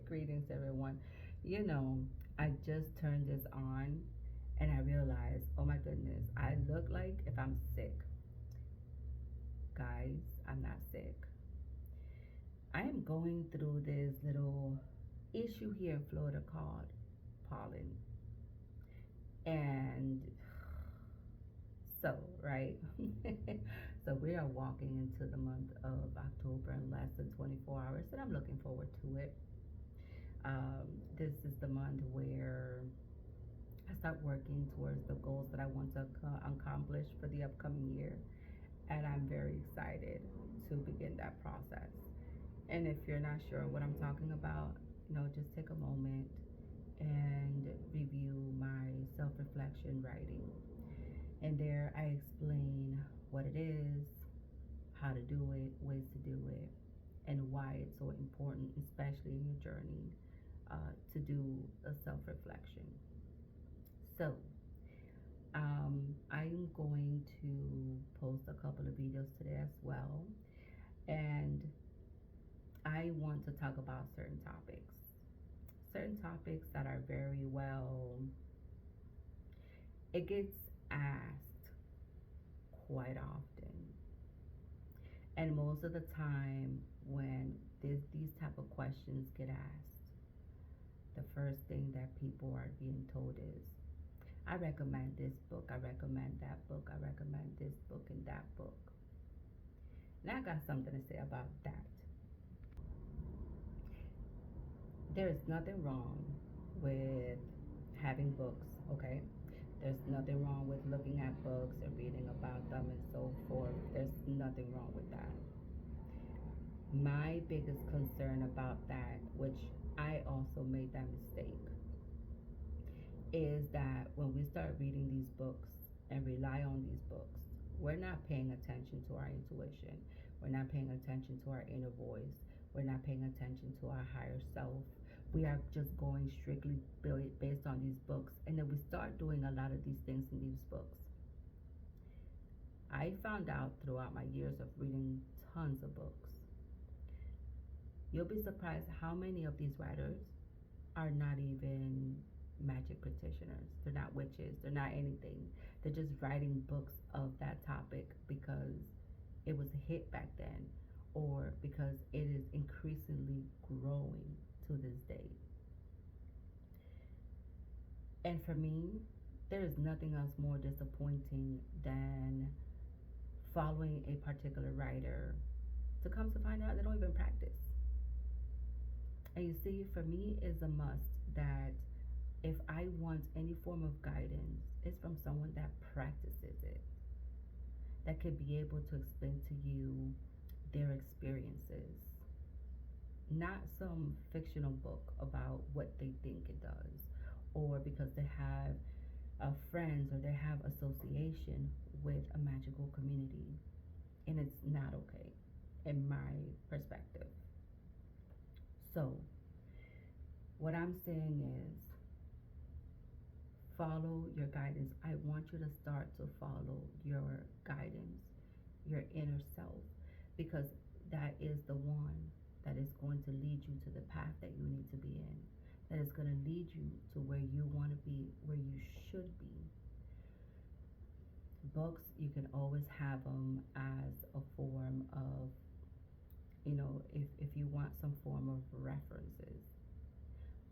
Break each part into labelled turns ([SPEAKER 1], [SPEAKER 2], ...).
[SPEAKER 1] Greetings, everyone. You know, I just turned this on and I realized, oh my goodness, I look like if I'm sick. Guys, I'm not sick. I am going through this little issue here in Florida called pollen. And so, right? So we are walking into the month of October in less than 24 hours, and I'm looking forward to it. This is the month where I start working towards the goals that I want to accomplish for the upcoming year, and I'm very excited to begin that process. And if you're not sure what I'm talking about, just take a moment and review my self reflection writing. And there I explain what it is, how to do it, ways to do it, and why it's so important, especially in your journey, to do a self reflection. So, I'm going to post a couple of videos today as well, and I want to talk about certain topics that are very well, it gets asked quite often. And most of the time, when these type of questions get asked, the first thing that people are being told is, I recommend this book, I recommend that book, I recommend this book and that book. Now I got something to say about that. There is nothing wrong with having books, okay? There's nothing wrong with looking at books and reading about them and so forth. There's nothing wrong with that. My biggest concern about that, which I also made that mistake, is that when we start reading these books and rely on these books, we're not paying attention to our intuition. We're not paying attention to our inner voice. We're not paying attention to our higher self. We are just going strictly based on these books. And then we start doing a lot of these things in these books. I found out throughout my years of reading tons of books. You'll be surprised how many of these writers are not even magic practitioners. They're not witches. They're not anything. They're just writing books of that topic because it was a hit back then, or because it is increasingly growing to this day. And for me, there is nothing else more disappointing than following a particular writer to come to find out they don't even practice. And you see, for me, it's a must that if I want any form of guidance, it's from someone that practices it, that could be able to explain to you their experiences, not some fictional book about what they think it does, or because they have friends or they have association with a magical community. And it's not okay, in my perspective. So, what I'm saying is, follow your guidance. I want you to start to follow your guidance, your inner self, because that is the one that is going to lead you to the path that you need to be in, that is going to lead you to where you want to be, where you should be. Books, you can always have them as a form of, if you want some form of references.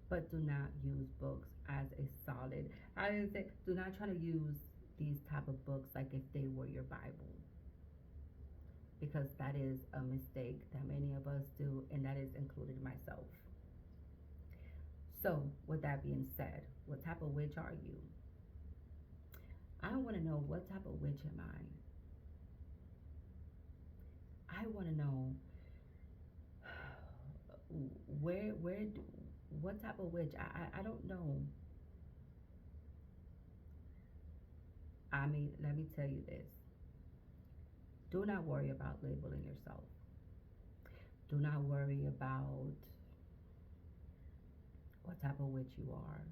[SPEAKER 1] But do not use books as a solid. I didn't say, do not try to use these type of books like if they were your Bible, because that is a mistake that many of us do, and that is included myself. So, with that being said, what type of witch are you? I want to know, what type of witch am I? I want to know where what type of witch. I don't know. I mean, let me tell you this. Do not worry about labeling yourself. Do not worry about what type of witch you are,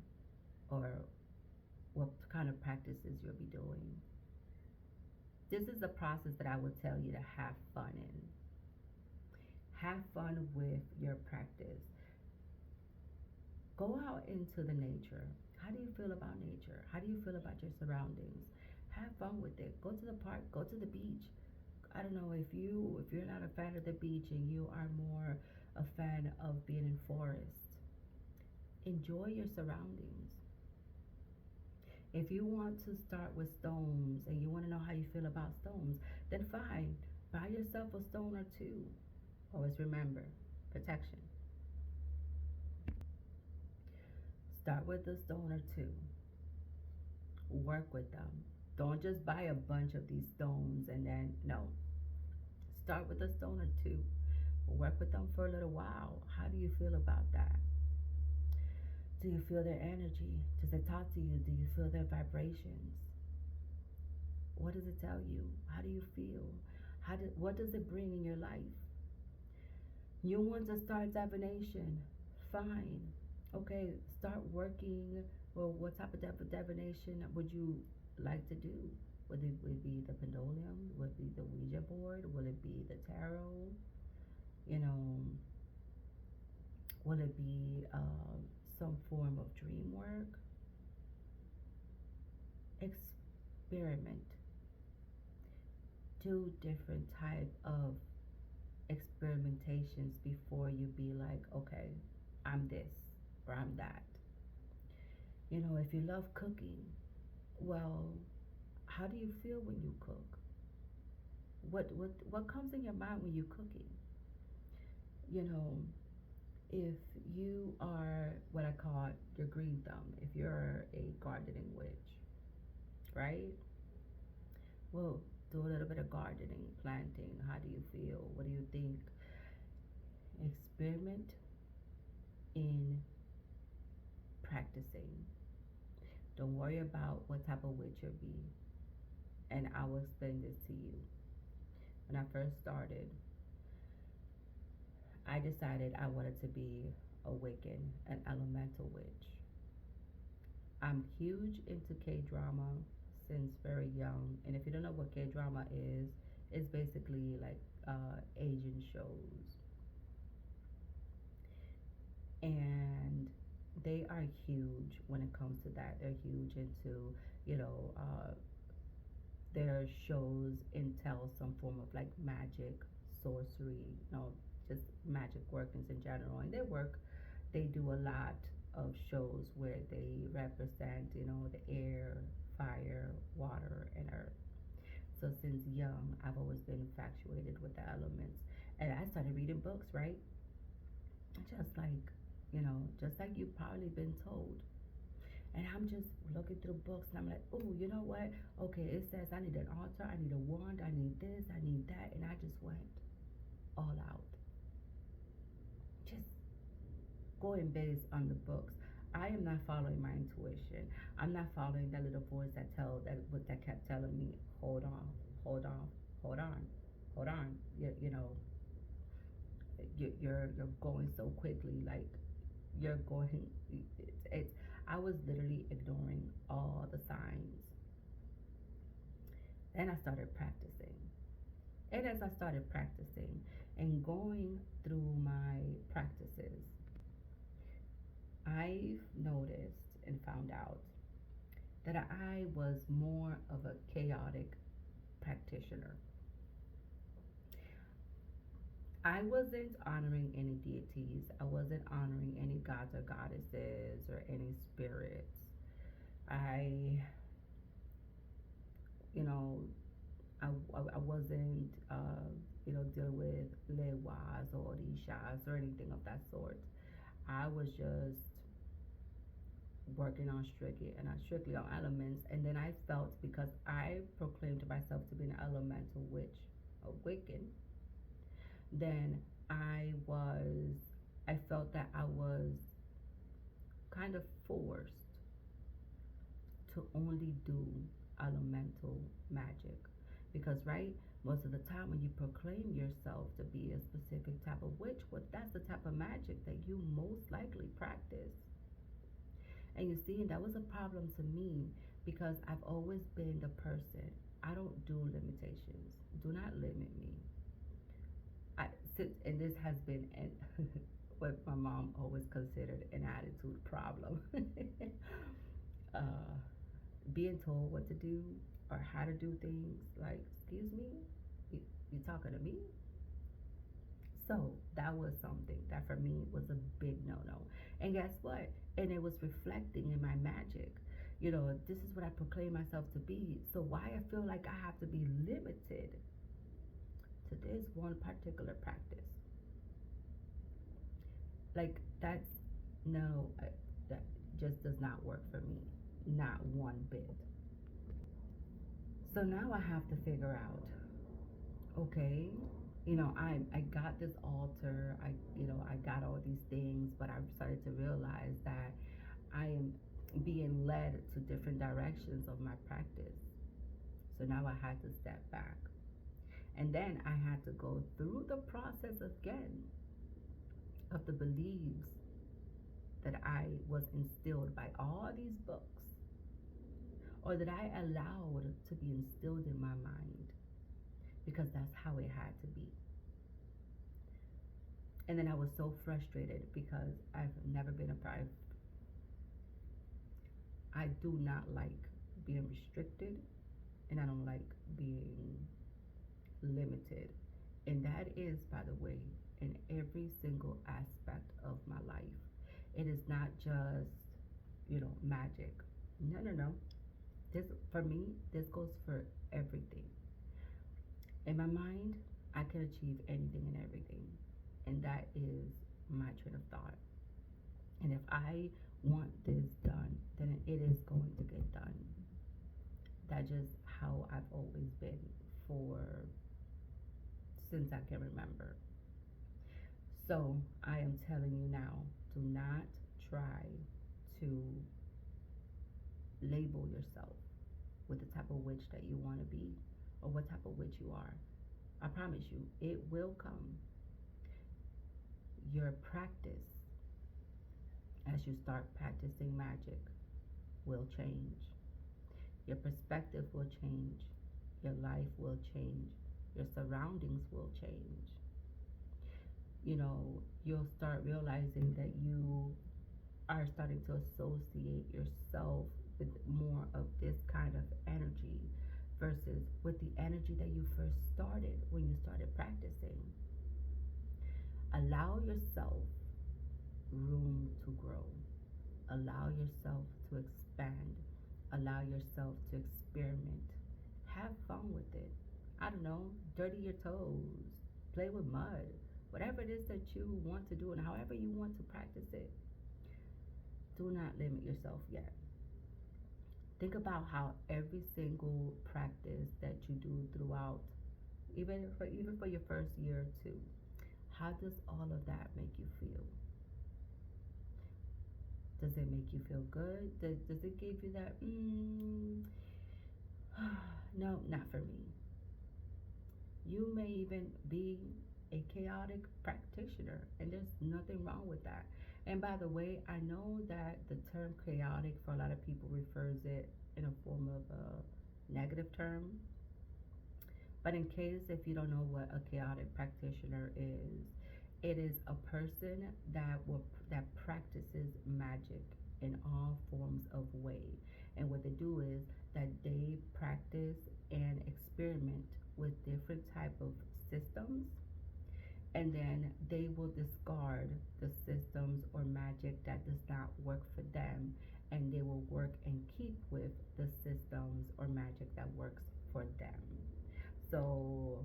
[SPEAKER 1] or what kind of practices you'll be doing. This is the process that I would tell you to have fun in. Have fun with your practice. Go out into the nature. How do you feel about nature? How do you feel about your surroundings? Have fun with it. Go to the park, go to the beach. I don't know if you're not a fan of the beach and you are more a fan of being in forest. Enjoy your surroundings. If you want to start with stones and you want to know how you feel about stones, then fine. Buy yourself a stone or two. Always remember protection. Start with a stone or two. Work with them. Don't just buy a bunch of these stones and then, no. Start with a stone or two. Work with them for a little while. How do you feel about that? Do you feel their energy? Does it talk to you? Do you feel their vibrations? What does it tell you? How do you feel? What does it bring in your life? You want to start divination? Fine. Okay, start working. Well, what type of divination would you like to do? Would it be the pendulum? Would it be the Ouija board? Will it be the tarot? You know, will it be some form of dream work? Experiment. Do different type of experimentations before you be like, okay, I'm this or I'm that. You know, if you love cooking, well, how do you feel when you cook? What comes in your mind when you're cooking? You know, if you are what I call your green thumb, if you're a gardening witch, right? Well, do a little bit of gardening, planting. How do you feel? What do you think? Experiment in practicing. Don't worry about what type of witch you'll be. And I will explain this to you. When I first started, I decided I wanted to be a Wiccan, an elemental witch. I'm huge into K drama since very young. And if you don't know what K drama is, it's basically like Asian shows. And they are huge when it comes to that. They're huge into, you know, their shows entail some form of like magic, sorcery, you know, just magic workings in general. And their work, they do a lot of shows where they represent, you know, the air, fire, water, and earth. So since young, I've always been infatuated with the elements. And I started reading books, right? Just like, you know, just like you've probably been told. And I'm just looking through books and I'm like, oh, you know what? Okay, it says I need an altar, I need a wand, I need this, I need that. And I just went all out. Just going based on the books. I am not following my intuition. I'm not following that little voice that kept telling me, hold on, hold on, hold on, hold on. You know, you're going so quickly, like you're going. It's I was literally ignoring all the signs. Then I started practicing, and as I started practicing and going through my practices, I've noticed and found out that I was more of a chaotic practitioner. I wasn't honoring any deities. I wasn't honoring any gods or goddesses or any spirits. I, you know, I wasn't, dealing with lewas or orishas or anything of that sort. I was just working on strictly on elements, and then I felt because I proclaimed myself to be an elemental witch, a Wiccan, then I was I felt that I was kind of forced to only do elemental magic. Because right, most of the time when you proclaim yourself to be a specific type of witch, well, that's the type of magic that you most likely practice. And you see, and that was a problem to me because I've always been the person. I don't do limitations. Do not limit me. I since and this has been what my mom always considered an attitude problem. uh, Being told what to do or how to do things, like, excuse me, you, you talking to me? So that was something that for me was a big no no. And guess what? And it was reflecting in my magic. This is what I proclaim myself to be. So why I feel like I have to be limited to this one particular practice? Like, that's no, that just does not work for me. Not one bit. So now I have to figure out, okay, I got this altar, I got all these things, but I started to realize that I am being led to different directions of my practice. So now I had to step back. And then I had to go through the process again of the beliefs that I was instilled by all these books, or that I allowed to be instilled in my mind, because that's how it had to be. And then I was so frustrated because I've never been a private. I do not like being restricted, and I don't like being limited. And that is, by the way, in every single aspect of my life. It is not just, magic. No, no, no. This, for me, this goes for everything. In my mind, I can achieve anything and everything. And that is my train of thought. And if I want this done, then it is going to get done. That's just how I've always been for since I can remember. So I am telling you now, do not try to label yourself with the type of witch that you want to be or what type of witch you are. I promise you, it will come. Your practice, as you start practicing magic, will change. Your perspective will change. Your life will change. Your surroundings will change. You'll start realizing that you are starting to associate yourself with more of this kind of energy versus with the energy that you first started when you started practicing. Allow yourself room to grow. Allow yourself to expand. Allow yourself to experiment. Have fun with it. I don't know, dirty your toes, play with mud, whatever it is that you want to do and however you want to practice it. Do not limit yourself yet. Think about how every single practice that you do throughout, even for your first year or two, how does all of that make you feel? Does it make you feel good? Does it give you that, no, not for me? You may even be a chaotic practitioner, and there's nothing wrong with that. And by the way, I know that the term chaotic for a lot of people refers it in a form of a negative term. But in case if you don't know what a chaotic practitioner is, it is a person that practices magic in all forms of way. And what they do is that they practice and experiment with different type of systems, and then they will discard the systems or magic that does not work for them, and they will work and keep with the systems or magic that works for them. So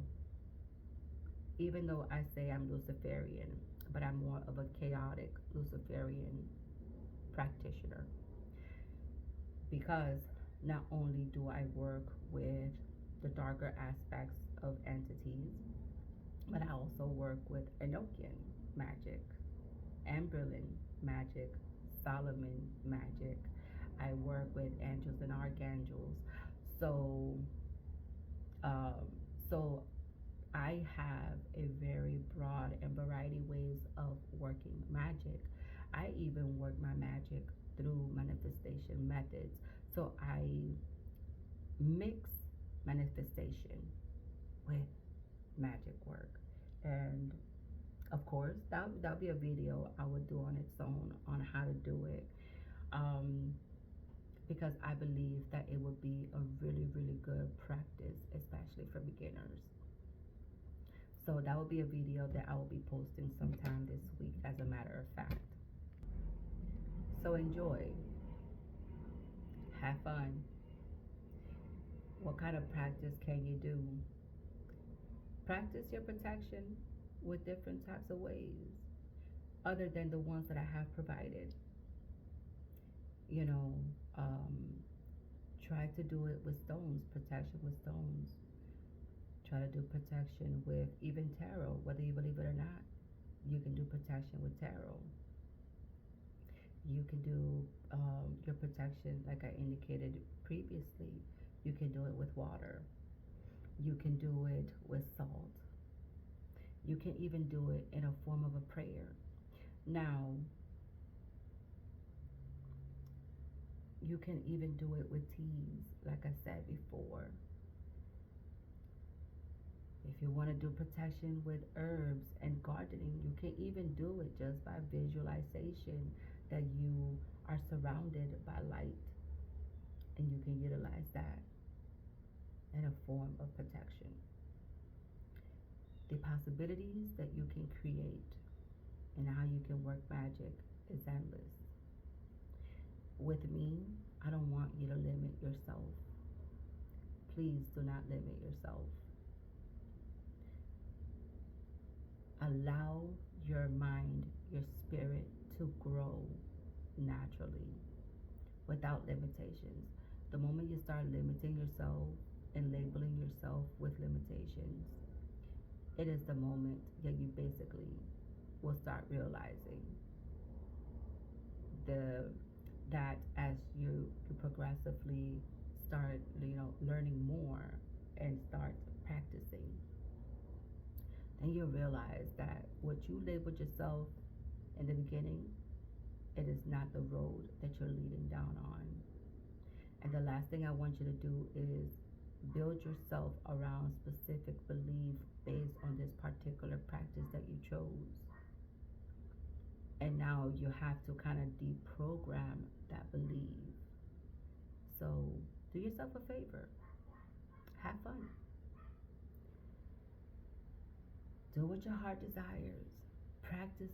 [SPEAKER 1] even though I say I'm Luciferian, but I'm more of a chaotic Luciferian practitioner, because not only do I work with the darker aspects of entities, but I also work with Enochian magic, Amberlin magic, Solomon magic. I work with angels and archangels. So, um, so I have a very broad and variety ways of working magic. I even work my magic through manifestation methods. So I mix manifestation with magic work. And Of course, that'll be a video I would do on its own on how to do it. Um, because I believe that it would be a really, really good practice, especially for beginners. So that will be a video that I will be posting sometime this week, as a matter of fact. So enjoy, have fun. What kind of practice can you do? Practice your protection with different types of ways, other than the ones that I have provided. You know, um, try to do it with stones, protection with stones. Try to do protection with even tarot, whether you believe it or not. You can do protection with tarot. You can do your protection, like I indicated previously. You can do it with water. You can do it with salt. You can even do it in a form of a prayer. Now, you can even do it with teas, like I said before. If you want to do protection with herbs and gardening, you can even do it just by visualization that you are surrounded by light, and you can utilize that in a form of protection. The possibilities that you can create and how you can work magic is endless. With me, I don't want you to limit yourself. Please do not limit yourself. Allow your mind, your spirit to grow naturally without limitations. The moment you start limiting yourself and labeling yourself with limitations, it is the moment that you basically will start realizing the that as you progressively start, learning more and start practicing, then you realize that what you labeled yourself in the beginning, it is not the road that you're leading down on. And the last thing I want you to do is build yourself around specific belief based on this particular practice that you chose. And now you have to kind of deprogram that belief. So do yourself a favor. Have fun. Do what your heart desires. Practice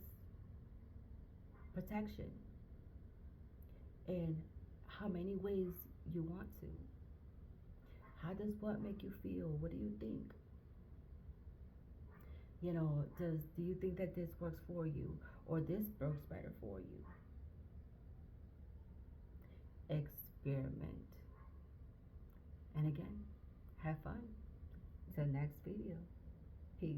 [SPEAKER 1] protection in how many ways you want to. How does what make you feel? What do you think? Do you think that this works for you, or this works better for you? Experiment. And again, have fun. Till next video. Peace.